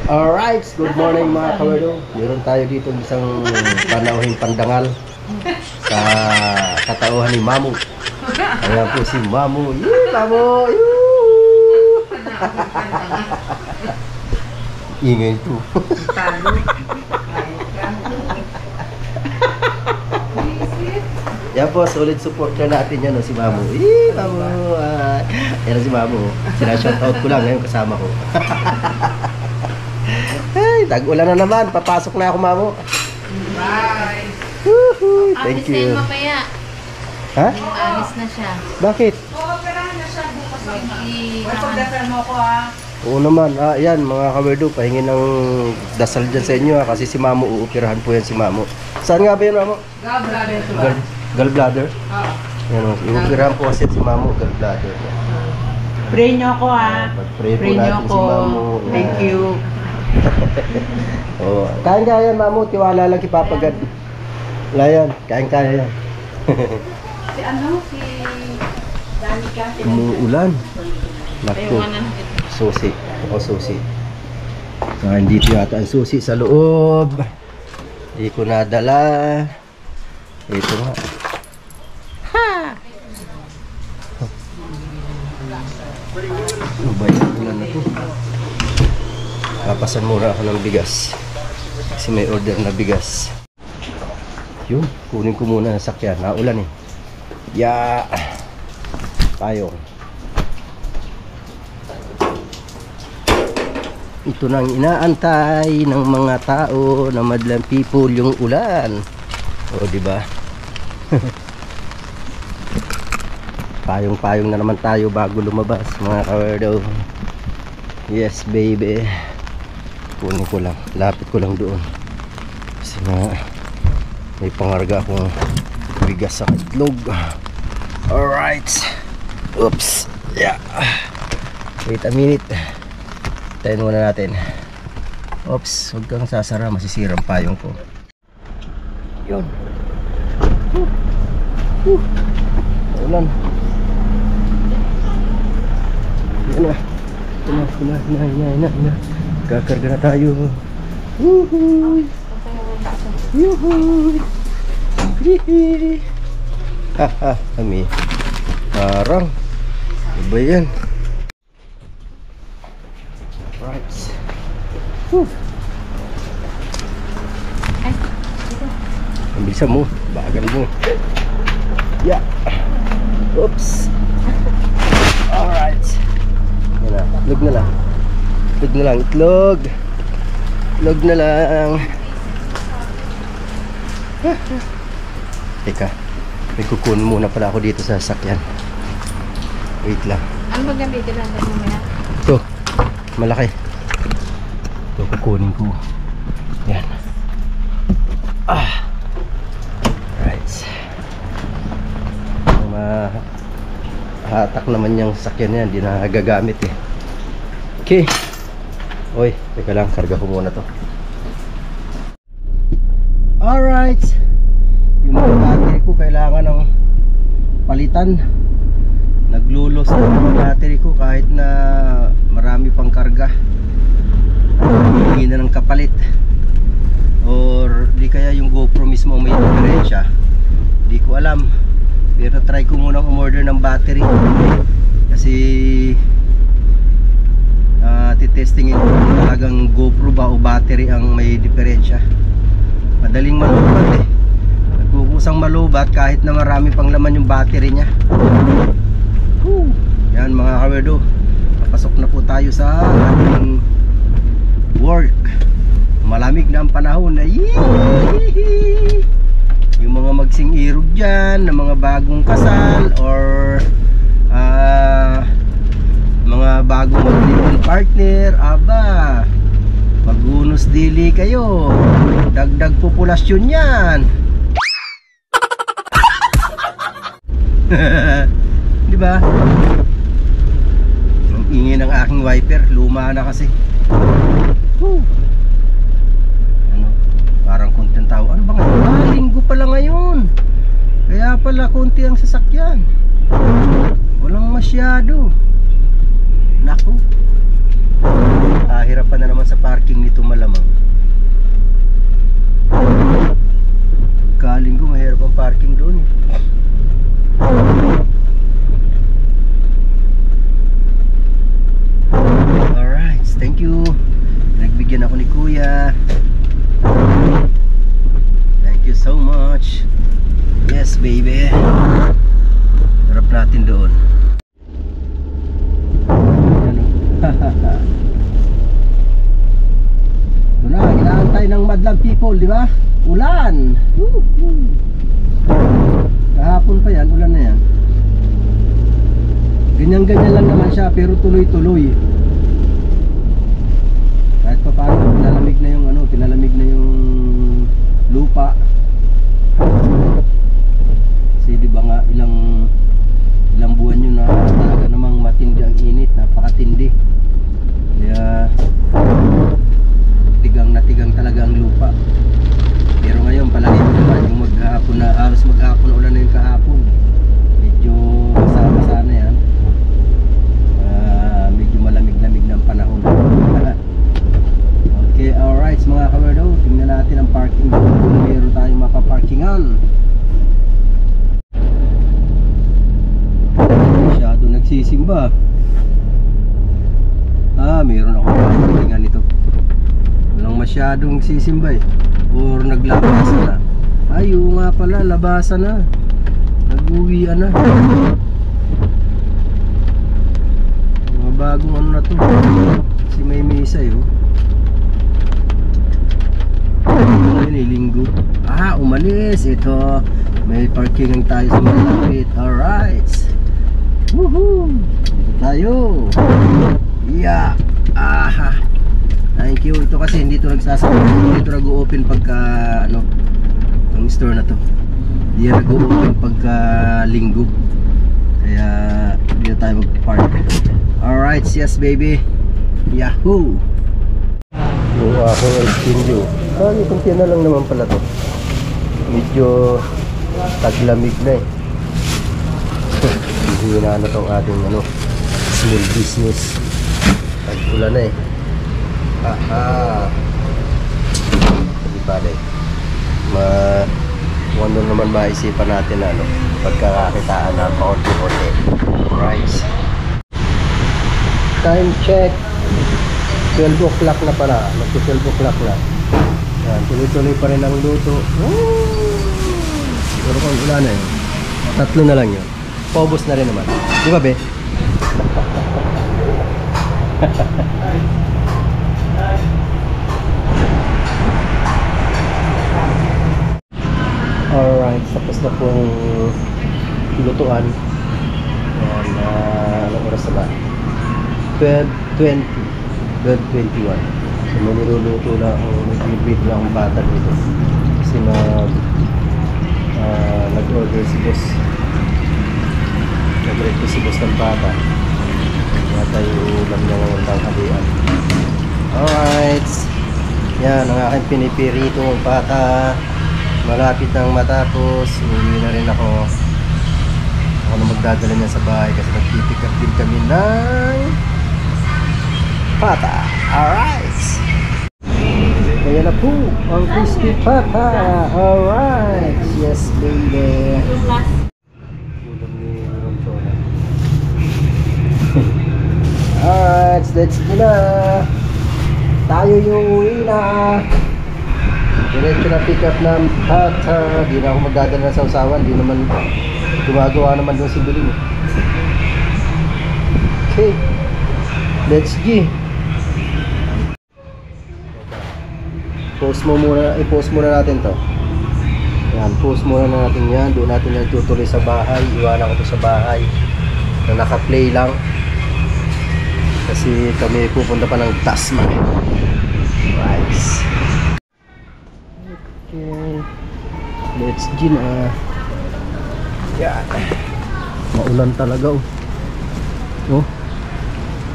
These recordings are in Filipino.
Alright, good morning mga kawerdo. Meron tayo dito isang panauhing pandangal sa katauhan ni Mamu. Ayan po si Mamu. Yee, Mamu! Ingay ito. Yan po, solid support na natin yan, no, si Mamu. Yee, Mamu! Yan si Mamu. Sinashoutout ko lang ngayon kasama ko. Ay, tag-ulan na naman. Papasok na ako, Mamu. Bye. Woohoo! Thank you. Alis na mamaya. Ha? Alis na siya. Bakit? Operahan na siya bukas. May pagdasal mo ko ha. Oo naman. Yan mga kawerdo. Pahingin ng dasal dyan sa inyo ha. Kasi si Mamu, uupirahan po yan si Mamu. Saan nga ba yun, Mamu? Gallbladder. Gallbladder? Oo. Yan, uupirahan po kasi si Mamu, gallbladder. Pray nyo ako ha. Pag-pray po Pray nyo natin ako. si Mamu. Thank you. Oh, kaya yan, Mamu. Tiwala lang kay Papa God. Wala yan. Kaya yan. Si ano? Si Danica. Umuulan. Naku. Susi. Ako susi. Dito yata ang susi sa loob. Hindi ko nadala. Ito nga. Ha! Ano ba yun? Ulan na to. Papasan muna ako ng bigas. Kasi may order na bigas. Yun. Kunin ko muna ang sakyan. Naulan eh. Tayo. Ito nang inaantay ng mga tao na madlang people, yung ulan. O, diba? Payong-payong na naman tayo bago lumabas, mga kawerdo. Yes, baby. Kunin ko lang. Lapit ko lang doon. Kasi nga, may pangarga akong bigas sa itlog. Alright. Oops. Yeah. Wait a minute. Tayin muna natin. Oops. Huwag kang sasara. Masisirang payong ko. Yun. Ulan. Yan na. Kakarga na tayo. Woohoo! Yuhuy! Hihi! Haha, kami. Parang. Iba yan. Right. Bilisan mo. Bagal mo. Yeah. Oops. Alright. Yan na. Itlog na lang. Itlog. Itlog na lang. Teka. May kukunin muna pala ako dito sa sasakyan. Wait lang. Ano ba gamitin natin mamaya? Ito. Malaki. Ito kukunin ko. Yan. Right. Mahatak naman yung sasakyan yan. Hindi na gagamit eh. Okay. Oy, teka lang. Karga ko muna to. Alright. Yung mga battery ko kailangan ng palitan. Naglulos na yung battery ko kahit na marami pang karga. Hindi na ng kapalit. Or di kaya yung GoPro mismo may diferensya. Di ko alam. Pero try ko munang umorder ng battery. Kasi titestingin ko talagang GoPro ba o battery ang may diferensya. Madaling malubat eh. Nagkukusang malubat kahit na marami pang laman yung battery nya. Yan mga kawerdo. Papasok na po tayo sa ating work. Malamig na ang panahon na yung mga magsing-irog dyan, na mga bagong kasal or mga bagong mag-living partner, aba, magunos dili kayo, dagdag populasyon yan. Diba? Ang ingay ng aking wiper, luma na kasi. Ano? Parang konti ang tao. Ano ba ngayon? Linggo pala ngayon. Kaya pala konti ang sasakyan. Walang masyado. Naku. Hirapan na naman sa parking malamang. Galing ko, mahirap ang parking doon eh. Alright, thank you. Nagbigyan ako ni Kuya. Thank you so much. Yes baby. Harap natin doon. Ito na, inaantay ng madlang people, di ba? Ulan! Kahapon pa yan, ulan na yan. Ganyan-ganyan lang naman siya, pero tuloy-tuloy. Kahit pa paano, pinalamig na yung pinalamig na yung lupa. Kasi di ba nga, ilang buwan yun na talaga namang matindi ang init, napakatindi. Kaya tigang na tigang talaga ang lupa. Pero ngayon palagi ko naman yung maghapon na, halos maghapon na ulan na yung kahapon. Medyo masama na yan. Medyo malamig-lamig ng panahon. Okay, alright mga kawerdo, tingnan natin ang parking doon kung meron tayong mapaparkingan. Masyado nagsisimba. Meron ako parkingan nito. Walang masyadong sisimba eh. Or naglabasan na. Ay, oo nga pala, labasan na. Nag-uwian na. Mga bagong ano na to. Kasi may misa eh. Ngayon eh, linggo. Umalis. Ito, may parkingan tayo sa malapit. Alright. Woohoo! Ito tayo. Yeah. Thank you. Ito kasi hindi ito nagsasabay. Hindi ito nag-open pagka ang store na to. Hindi nag-open pagka linggo. Kaya dito tayo mag-park. Alright, yes baby. Yahoo! Yung ako extendo. Itong na lang naman pala to. Medyo taglamig na eh. Hindi na tong ating small business. Tag-ulan na eh. Hindi pala eh. Ano naman maisipan natin na pagkakakitaan na paunti-unti. Right. Time check. 12 o'clock na pala. Magto 12 o'clock na. Yan, tuloy-tuloy pa rin ang luto. Siguro kung ulan na yun. 3 na lang yun. Paubos na rin naman. Di ba be? Alright, tapos na pong lutuan. Ayan, anong oras na ba? 12:20 12:21. So may niluluto na ako, nag-feed na akong bata dito kasi nag-order si boss, nag-request si boss ng bata. Yata yung ulam niya ngayon ng halian. Alright, yan ang aking pinipirito ng bata. Malapit nang matapos, uwi na rin ako. Ako na magdadala niya sa bahay kasi nag-pick up din kami ng pata. Alright, kaya na po ang crispy pata. Alright, yes baby. Ulam ni Ronchona. Alright, let's go na. Tayo yung uwi na. Diretso na pick up ng pata. Di na ako magdadala sa usawan. Di naman gumagawa naman doon si Billy. Okay, let's go. Post mo muna, i-post muna natin to. Yan, post muna natin yan. Doon natin yan tutuloy sa bahay. Iwanan ko to sa bahay na naka-play lang kasi kami pupunta pa ng Tasman. Right. Okay, let's go na. Yan, maulan talaga oh.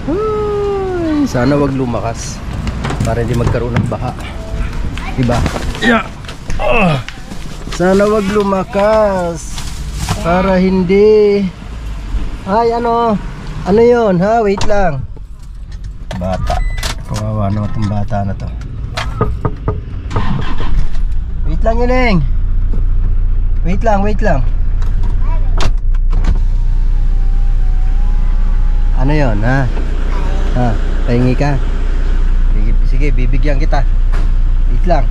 Ay, sana wag lumakas para hindi magkaroon ng baha. Diba? Yeah. Sana wag lumakas para hindi. Ay, ano yun ha? Wait lang. Bata. Kawawa naman itong bata na to. Wait lang yun, Eng. Wait lang. Ano yun, ha? Ha, pahingi ka. Sige, bibigyan kita. Wait lang.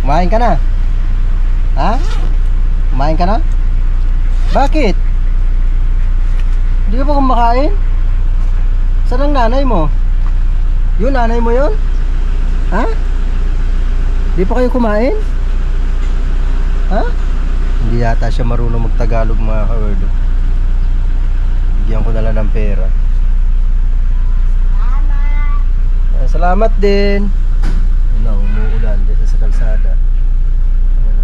Kumain ka na? Ha? Kumain ka na? Bakit? Hindi ka pa kumakain? Saan ang nanay mo? Yun, nanay mo yun? Ha? Di pa kayo kumain? Ha? Hindi yata siya marunong magtagalog mga ka-wordo. Bigyan ko na lang ng pera. Salamat din. Ano, umuulan dito sa kalsada. Ano.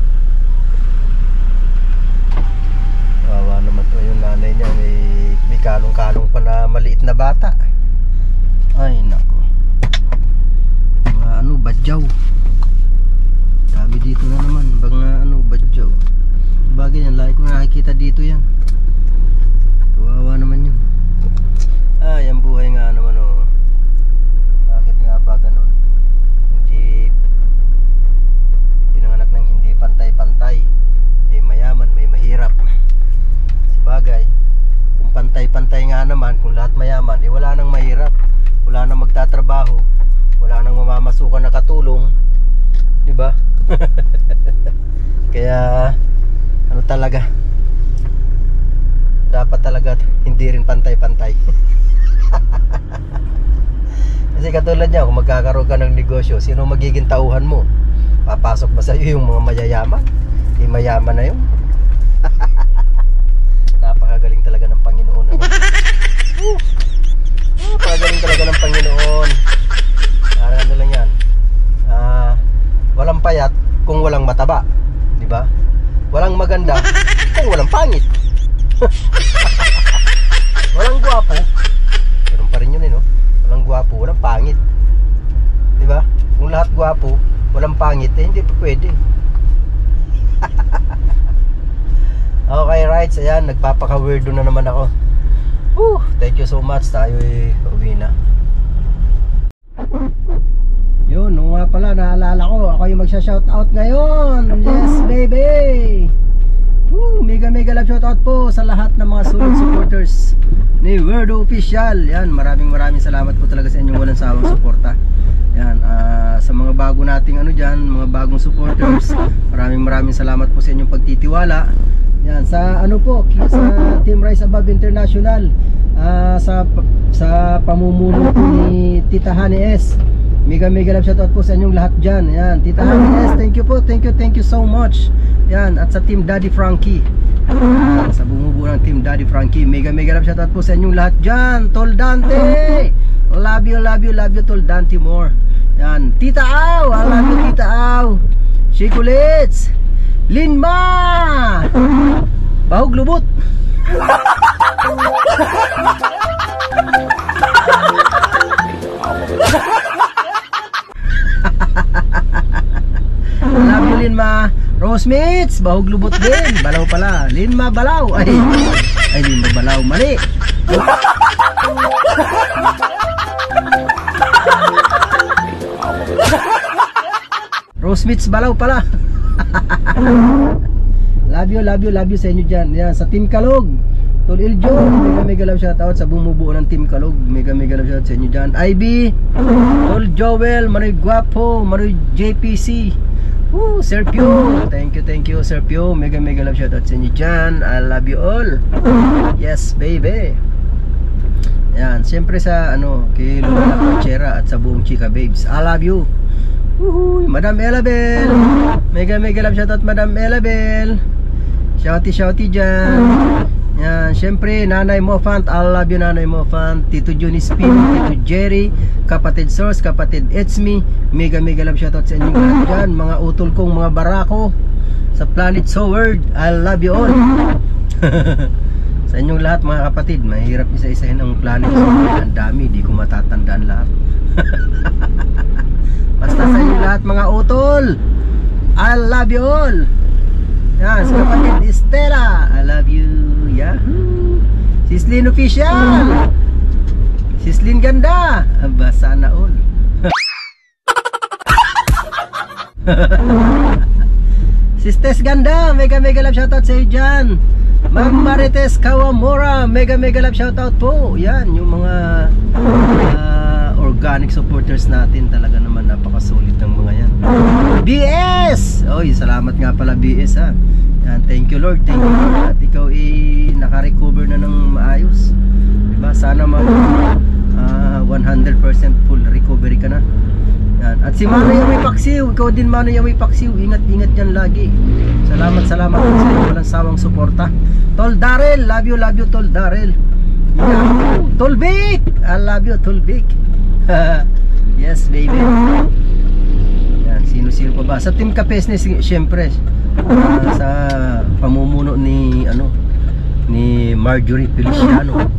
Wawa naman to yung nanay niya. May kalong-kalong pa na maliit na bata. Ay nako. Mga ano, badyaw. Dami dito na naman. Mga ano, badyaw. Bagay yan, lagi ko nakikita dito yan. Kawawa naman yun. Ay, ang buhay nga naman oh. Bakit nga ba ganun? Hindi pinanganak ng hindi pantay-pantay. May mayaman, may mahirap. Sabagay, kung pantay-pantay nga naman, kung lahat mayaman, wala nang mahirap. Wala nang magtatrabaho. Wala nang mamamasukan na katulong. Diba? Kaya ano talaga, dapat talaga hindi rin pantay-pantay. Kasi katulad niya, kung magkakaroon ka ng negosyo, sino magiging tauhan mo? Papasok ba sa iyo yung mga mayayaman? Mayaman na yun. Napakagaling talaga ng Panginoon, ano? Napakagaling talaga ng Panginoon. Ano lang yan, walang payat kung walang mataba, di ba? Walang maganda kung walang pangit. Walang gwapo, meron pa rin yun, no? Walang gwapo, walang pangit, di ba? Kung lahat gwapo, walang pangit, hindi pa pwede. Okay, right, ayan, nagpapaka-weirdo na naman ako. Thank you so much. Tayo uwi na. Yun, nung nga pala, naalala ko, ako yung magsha-shoutout ngayon. Yes, baby! Mega love shoutout po sa lahat ng mga solid supporters ni Weirdo Official. Yan, maraming salamat po talaga sa inyong walang sawang suporta. Yan, sa mga bago nating ano dyan, mga bagong supporters, maraming salamat po sa inyong pagtitiwala. Yan, sa ano po, sa Team Rise Above International, sa pamumuno po ni Tita Honey S. Mega love shoutout po sa inyong lahat dyan. Yan, Tita Honey S, thank you po, thank you so much. Yan, at sa Team Daddy Frankie, sa bumubuo ng Team Daddy Frankie, mega love shoutout po sa inyong lahat dyan. Tol Dante, love you Tol Dante more. Yan, Tita Au, I love you Tita Au. Shikulits, Linma, Bahog Lubot. Love you Linma. Rosemates, Bahog Lubot din. Balaw pala, Linma Balaw. Ay Linma Balaw, mali. Rosemates Balaw pala. Love you sa inyo dyan. Yan, sa Team Kalog, Tol Iljo, mega love shoutout sa bumubuo ng Team Kalog. Mega love shoutout sa inyo dyan. IB, Tol Joel, Manoy Guapo, Manoy JPC, Sir Pio, thank you Sir Pio. Mega love shoutout sa inyo dyan. I love you all. Yes baby. Yan, siyempre sa ano, kay Lola Conchera at sa buong Chika Babes, I love you. Madam Elabel, mega love shoutout Madam Elabel. Shouty dyan. Yan, syempre Nanay Mofant, I love you Nanay Mofant. Tito Juni Spin, Tito Jerry, Kapatid Source, Kapatid It's Me, mega love shoutout sa inyong lahat dyan. Mga utol kong mga barako sa Planet Soward, I love you all. Sa inyong lahat mga kapatid, mahirap isa-isahin ang Planet Soward. Ang dami, di ko matatandaan lahat. Basta sa inyong lahat mga utol, I love you all. Yan, sa kapatid Estela, I love you. Yahoo! Sislin Official, Sislin Ganda, aba sana all. Sisters Ganda, mega love shoutout sa iyo dyan. Ma'am Marites Kawamura, mega love shoutout po. Yan, yung mga organic supporters natin. Talaga naman napaka-solid ng mga yan. BS! Oy, salamat nga pala BS ha. Yan, thank you Lord, thank you Lord. At ikaw naka-recover na ng maayos. Diba? Sana 100% full recovery ka na. Yan. At si Mano Yamoy Paksiw, ikaw din Mano Yamoy Paksiw, ingat yan lagi. Salamat sa inyo, walang sawang suporta. Tol Darrell, love you Tol Darrell. Yahoo! Tol Vic, I love you Tol Vic. Yes baby. Yan, sino pa ba? Sa Team Kapesnes, syempre sa pamumuno ni Marjorie Feliciano.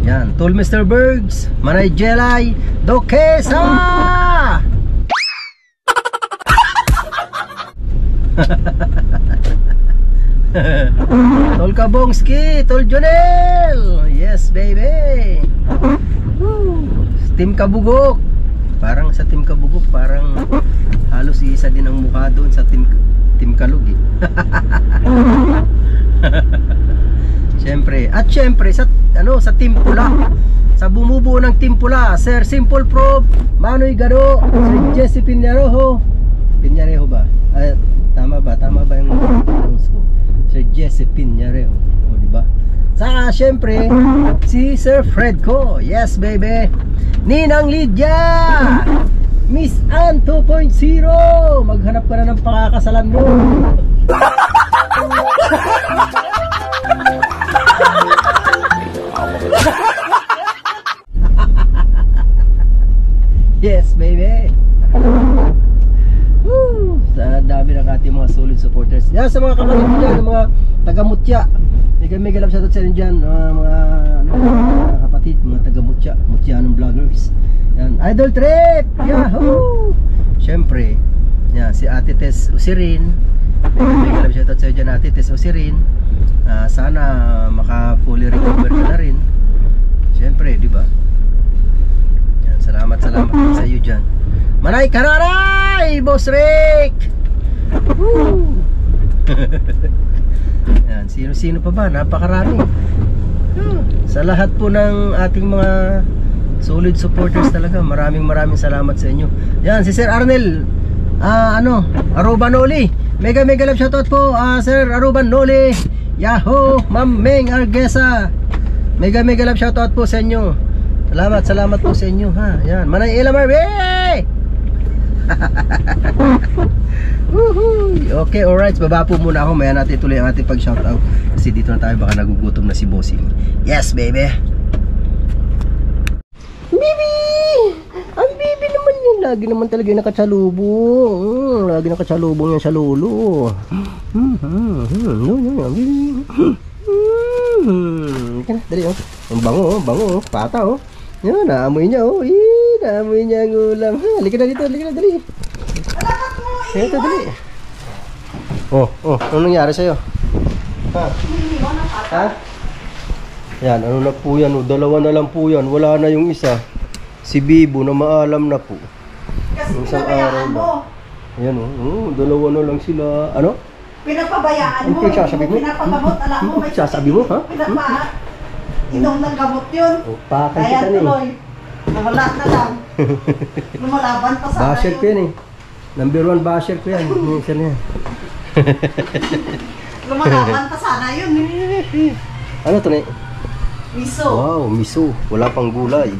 Yan, Tol Mr. Bergs, Manay Jelay Dokesa. Tol Kabongski, Tol Jonel. Yes baby. Team Kabugok. Parang sa Team Kabugok, parang halos isa din ang mukha doon sa Team Kalug eh. Siyempre sa Team Pula. Sa bumubuo ng Team Pula, Sir Simple Prob, Manoy Gado, Sir Jesse Pinyarejo ba? Tama ba yung announce ko? Sir Jesse Pinyarejo, o di ba? Saka siyempre si Sir Fred ko. Yes baby. Ninang Lydia, Miss Ann 2.0, maghanap ka na ng pakakasalan mo. Yes baby. Woo! Sa dami ng ating mga solid supporters. Yan sa mga kapatid ko dyan, mga taga-Mutya. Mega love shoutout sa inyo dyan, mga kapatid, mga taga-Mutya, Mutyanong vloggers. Yan, Idol Trip! Yahoo! Siyempre, yan, si Ate Tess Usirin. Mega love shoutout sa inyo dyan, Ate Tess Usirin. Sana maka-fully recover ka na rin. Siyempre, di ba? Yan, salamat sa iyo dyan. Manay Kararay! Boss Rick! Woo! Yan, sino pa ba? Napakarami. Sa lahat po ng ating mga solid supporters talaga, maraming salamat sa inyo. Yan, si Sir Arnel Aruban Noli. Mega love shoutout po, Sir Aruban Noli. Yahoo! Ma'am Meng Argesa. Mega love shoutout po sa inyo. Salamat po sa inyo ha. Yan, Manay Ella Marbe. Okay, alright, baba po muna ako. Maya natin tuloy ang ating pag-shoutout kasi dito na tayo, baka nagugutom na si Bossing. Yes, baby. Baby! Ang baby naman yan. Lagi naman talaga yung nakatsalubong. Lagi nakatsalubong yan sa lolo. Dali oh. Ang bango. Pata oh. Yan, naamoy niya oh. Naamoy niya ang ulam. Halika na dito, dali. Ito, dali. Ano nangyari sa'yo? Ha? Yan, ano na po yan? Dalawa na lang po yan. Wala na yung isa. Si Bibo na maalam na po. Kasi isang pinabayaan mo. Ayan dalawa na lang sila. Ano? Pinapabayaan mo. Ano pinagsasabi mo? Pinapagamot, alam mo. Ano pinagsasabi mo, ha? Inom ng gamot yun. Pakay Kaya kita tuloy. Nawala na lang. Lumalaban pa sana Basher ko yan eh. Number 1 basher ko yan. Minsan yan. Lumalaban pa sana yun. Ano to na? Miso. Wow, miso. Wala pang gulay.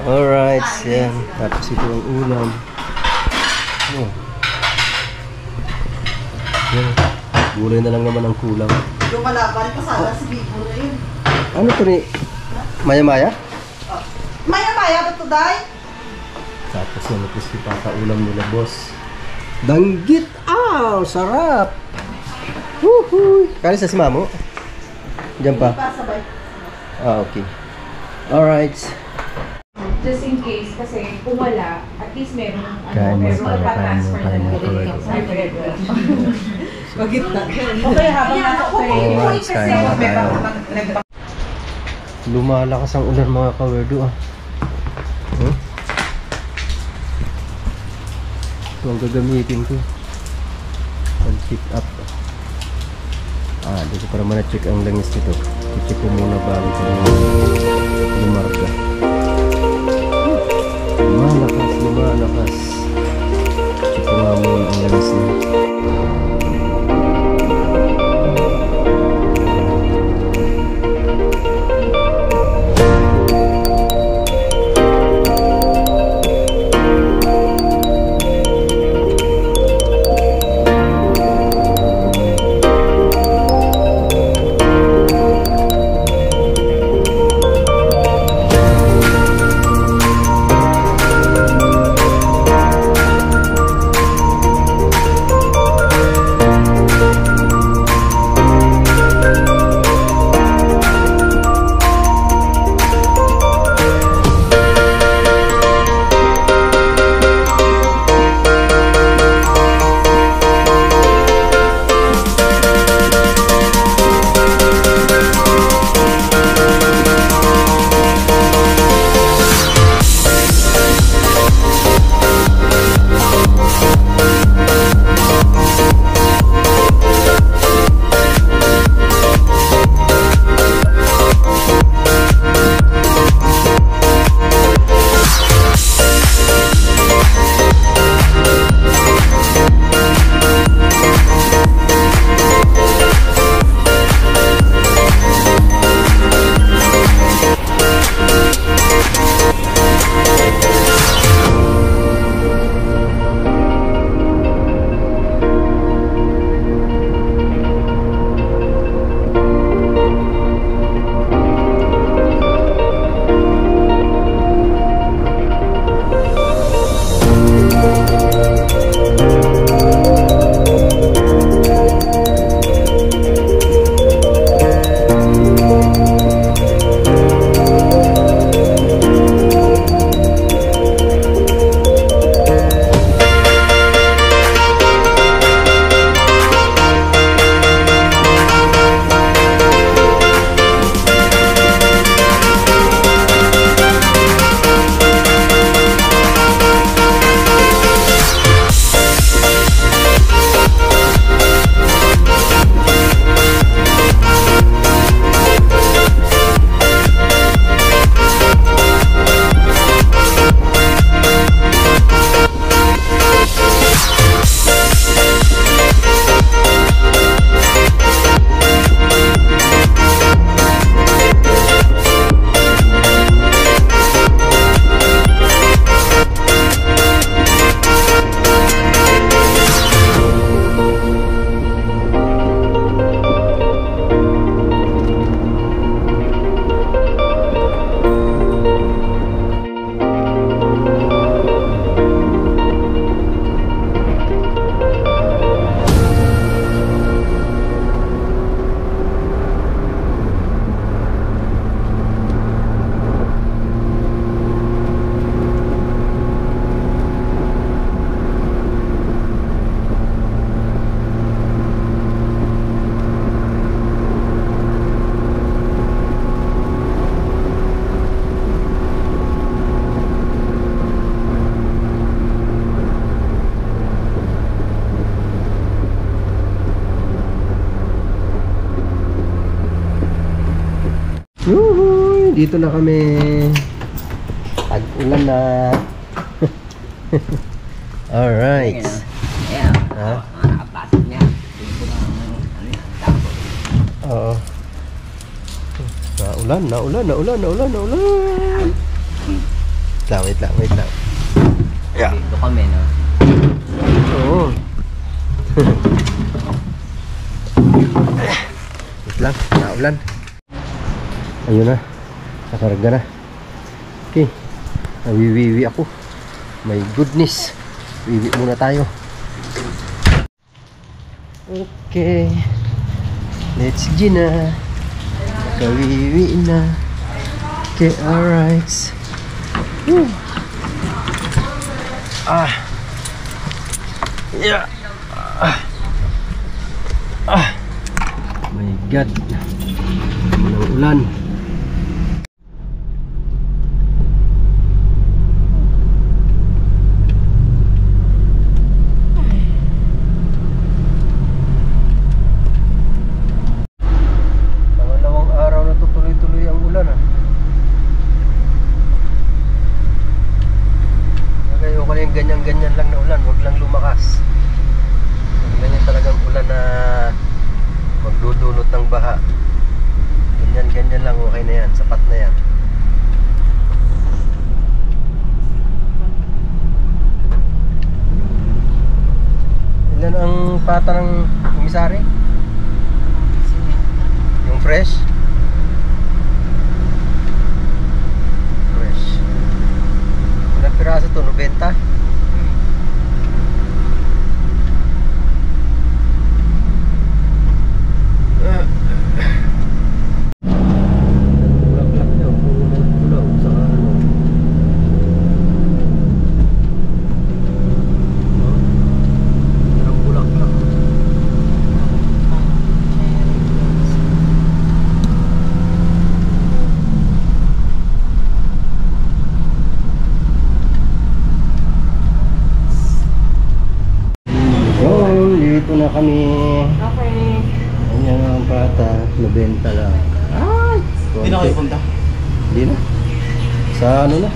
Alright, yan. Tapos ito ang ulam. Yan. Gulay na lang naman ang kulang. Lumalaban pa sana si Bibo na yun. Ano to ni? Maya-maya? Maya-maya ba ito, Day? Tapos yan ito si Papa ulam nila, boss. Danggit! Sarap! Woohoo! Kali sa si Mamo? Diyan pa? Pasabay. Okay. Alright. Just in case, kasi kung wala, at least meron Kain mo, meron kain mo, pa-transfer kain mo, na kain mo. Pagitna. Okay, habang nasa Alright, kain na tayo. Lumalakas ang ulan mga kawerdo . Ito Ito ang gagamitin ko. Pag-check up. Dito para na-check ang langis nito. I-check ko muna bago ko lumarga. Lumalakas. Check ko nga muna ang langis niya. Yuhu! Dito na kami. Tag-ulan na. Alright. Ayan. Ha? Nakapasok niya. Oo. Naulan. Wait lang. Yeah. Dito kami, no? Oo. Wait lang, naulan. Ayun na. Nakarga na. Okay. Nawiwiwi ako. My goodness. Wiwi muna tayo. Okay. Let's go na. Nakawiwi na. Okay, alright. Woo. Yeah. My God. Ulan. ganyan lang na ulan, wag lang lumakas. Ganyan talagang ulan na magdudulot ng baha. Ganyan lang, okay na yan, sapat na yan. Ilan ang pata ng kumisari? Yung fresh? Fresh. Ilang piraso to? 90? Bulaklak niya, puro nagpulaw sa ano. Ang bulaklak. Yun, dito na kami. Okay. Ayan ang pata, 90 lang. Ay! Hindi na kayo punta. Hindi na. Sa ano na?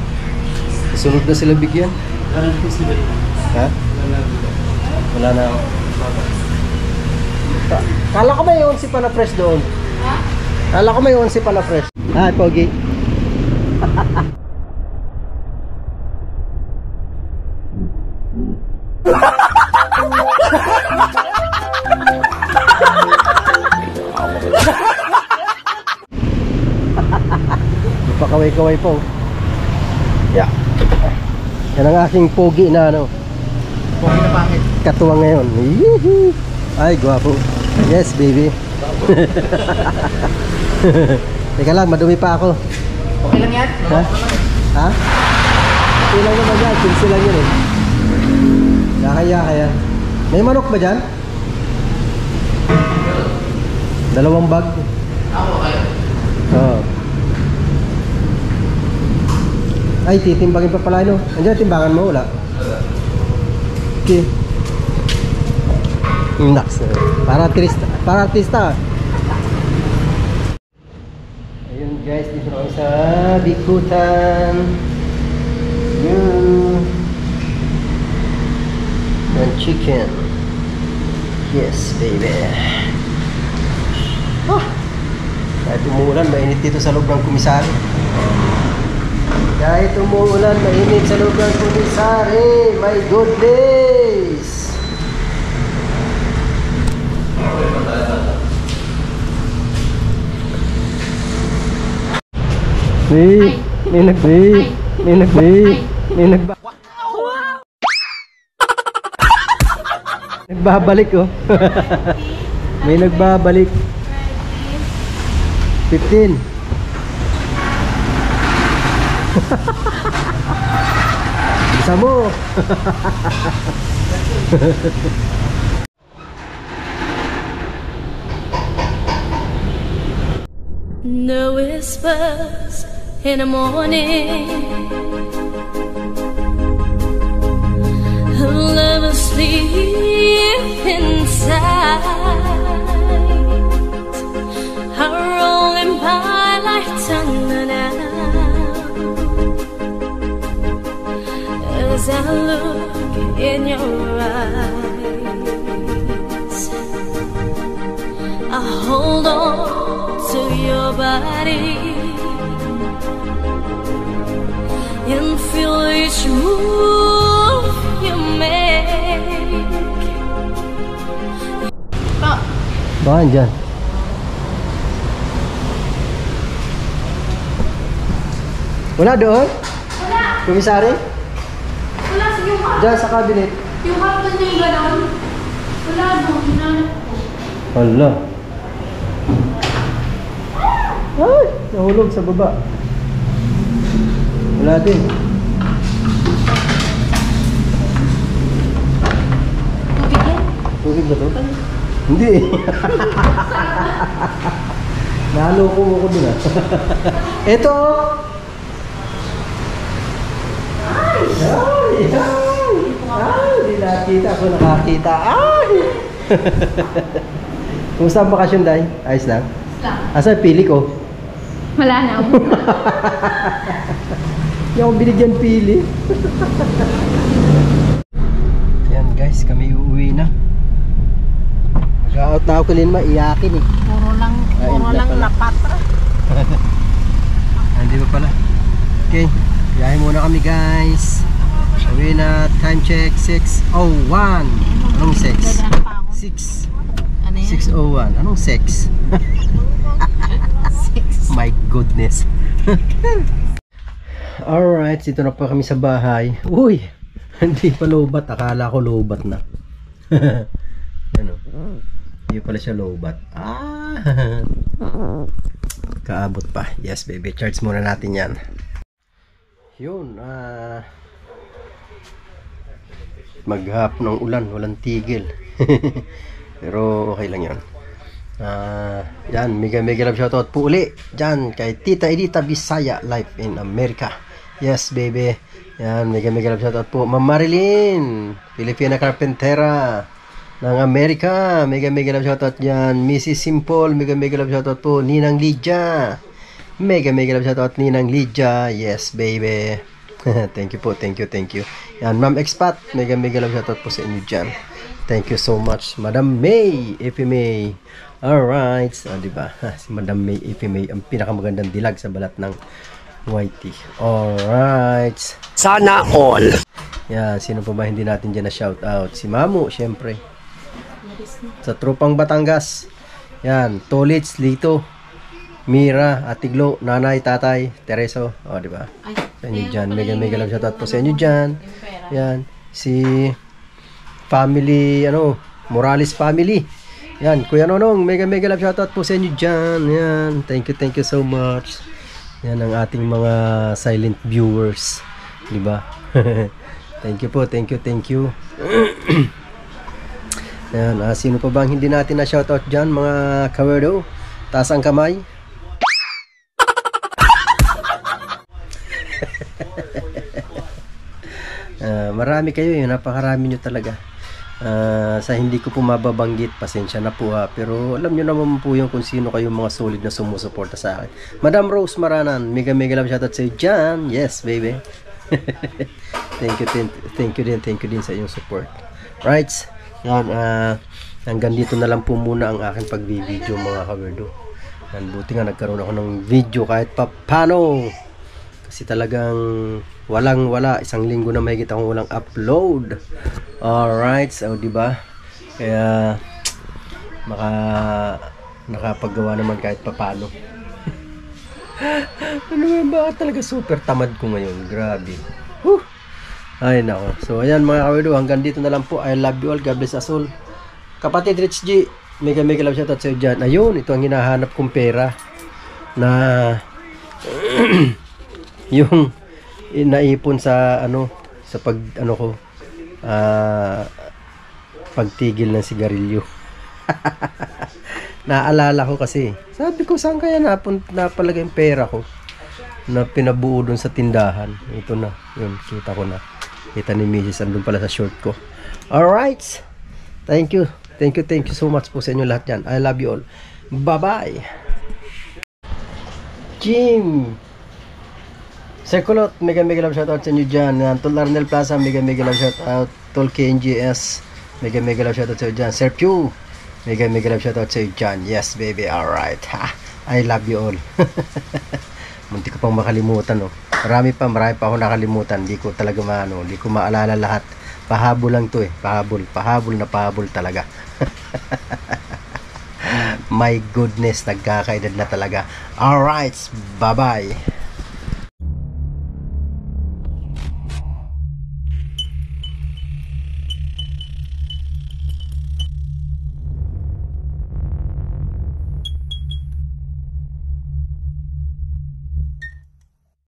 Sunod na sila bigyan. Ha? Wala na. Kala ko may 11 pa na fresh doon. Ha? Kala ko may 11 pa na fresh. Ay, pogi. Pakaway-kaway po. Yeah. Yan ang aking pogi na ano. Pogi na pangit. Katuwang ngayon. Yee-hee. Ay, gwapo. Yes, baby. Teka lang, madumi pa ako. Okay lang yan? Ha? Ha? Okay lang naman yan. Pinsi lang yun eh. Kaya. May manok ba dyan? 2 bag. Ako kayo. Oo. Ay, titimbangin pa pala no. Andiyan, timbangan mo, wala. Okay. Naks. Para artista. Ayun guys, dito na kami sa Bikutan. Yun. And chicken. Yes, baby. Ah. Kahit umuulan, mainit dito sa loob ng kumisari. Kahit umuulan, mainit sa loob ng kumisari. My goodness! Nagbabalik oh. May nagbabalik. 15. Bisa mo. No whispers in the morning. I'll never sleep inside. I'm rolling by like thunder now. As I look in your eyes, I hold on to your body and feel each move you make. Baka andyan. Wala doon? Wala! Kumisari? Wala sa yung hap. Diyan sa cabinet. Yung hap na niya yung gano'n. Wala doon. Hinanap ko. Hala. Ay! Nahulog sa baba. Wala din. Tubig yan? Tubig ba to? Hindi eh. Naloko mo ko dun ah. Ito! Ay! Ay! Ay! Hindi nakita. Ako nakakita. Ay! Kumusta ang bakasyon, Day? Ayos lang? Lang. Asa pili ko? Wala na. Hindi ako binigyan pili. guys, kami uuwi na. Mag-out na ako kanina, iyakin eh. Puro lang pala. napatra. Hindi ba pala? Okay, biyahe muna kami guys. Uwi na, time check 6:01. Anong sex? 6 Ano yan? 6:01. Anong sex? My goodness. Alright, dito na po kami sa bahay. Uy, hindi pa lobat. Akala ko lobat na. Ano? Hindi pala siya lobat. Kaabot pa. Yes baby, charge muna natin yan. Yun, maghap ng ulan, walang tigil. Pero okay lang yun. Yan, mega love shoutout po uli dyan kay Tita Edita Bisaya, live in America. Yes baby. Yan, mega love shoutout po Ma'am Marilyn, Filipina Carpentera ng Amerika. Mega love shoutout dyan. Mrs. Simple, mega love shoutout po Ninang Lydia. Mega love shoutout Ninang Lydia. Yes baby. Thank you po, thank you. Yan, Ma'am Expat, mega love shoutout po sa inyo dyan. Thank you so much, Madam May, Epi May. Alright, diba? Si Madam May, Epi May, ang pinakamagandang dilag sa balat ng whitey. Alright. Sana all. Yan, sino pa ba hindi natin dyan na shoutout? Si Mamu, syempre. Sa Tropang Batangas. Yan, Tolits, Lito, Mira, Atiglo, Nanay, Tatay, Tereso. O, diba? Sa inyo dyan. Mega love shoutout po sa inyo dyan. Yan, si family, Morales family. Yan, Kuya Nonong, mega love shoutout po sa inyo dyan. Yan, thank you so much. Yan ang ating mga silent viewers, di ba? Thank you po, thank you. Yan, sino pa bang hindi natin na shoutout dyan, mga kawerdo? Taas ang kamay. Marami kayo, napakarami nyo talaga. Sa hindi ko po mababanggit, pasensya na po ha, pero alam nyo naman po yung kung sino kayong mga solid na sumusuporta sa akin. Madam Rose Maranan, mega love shoutout sa iyo dyan. Yes baby. Thank you din sa iyong support. Right, yan, hanggang dito na lang po muna ang aking pag-video mga kawerdo. Buti nga nagkaroon ako ng video kahit pa paano, kasi talagang wala, isang linggo na mahigit akong walang upload. Alright, so diba, kaya nakapaggawa naman kahit papano. Ano ba, talaga super tamad ko ngayon, grabe. Ay nako, so ayan mga kawerdo, hanggang dito na lang po. I love you all, God bless us all. Kapatid Rich G, mega love shoutout sa iyo dyan. Ayun, ito ang hinahanap kong pera na yung naipon sa sa pagtigil ng sigarilyo. Naalala ko kasi, sabi ko saan kaya napalagay yung pera ko na pinabuo dun sa tindahan. Ito na, yun, kita ko na, kita ni Mrs. andun pala sa short ko. Alright, thank you so much po sa inyo lahat yan. I love you all, bye bye. Jim Circulot, mega love shoutout sa inyo dyan. Tol Arnel Plaza, mega love shoutout. Tol KNGS, mega love shoutout sa inyo dyan. Sir Pew, mega love shoutout sa inyo dyan. Yes baby, alright. I love you all. Munti ko pang makalimutan, no. Marami pa ako nakalimutan. Di ko talaga di ko maalala lahat. Pahabol lang to eh. Pahabol talaga. My goodness, nagkakaedad na talaga. Alright, bye bye.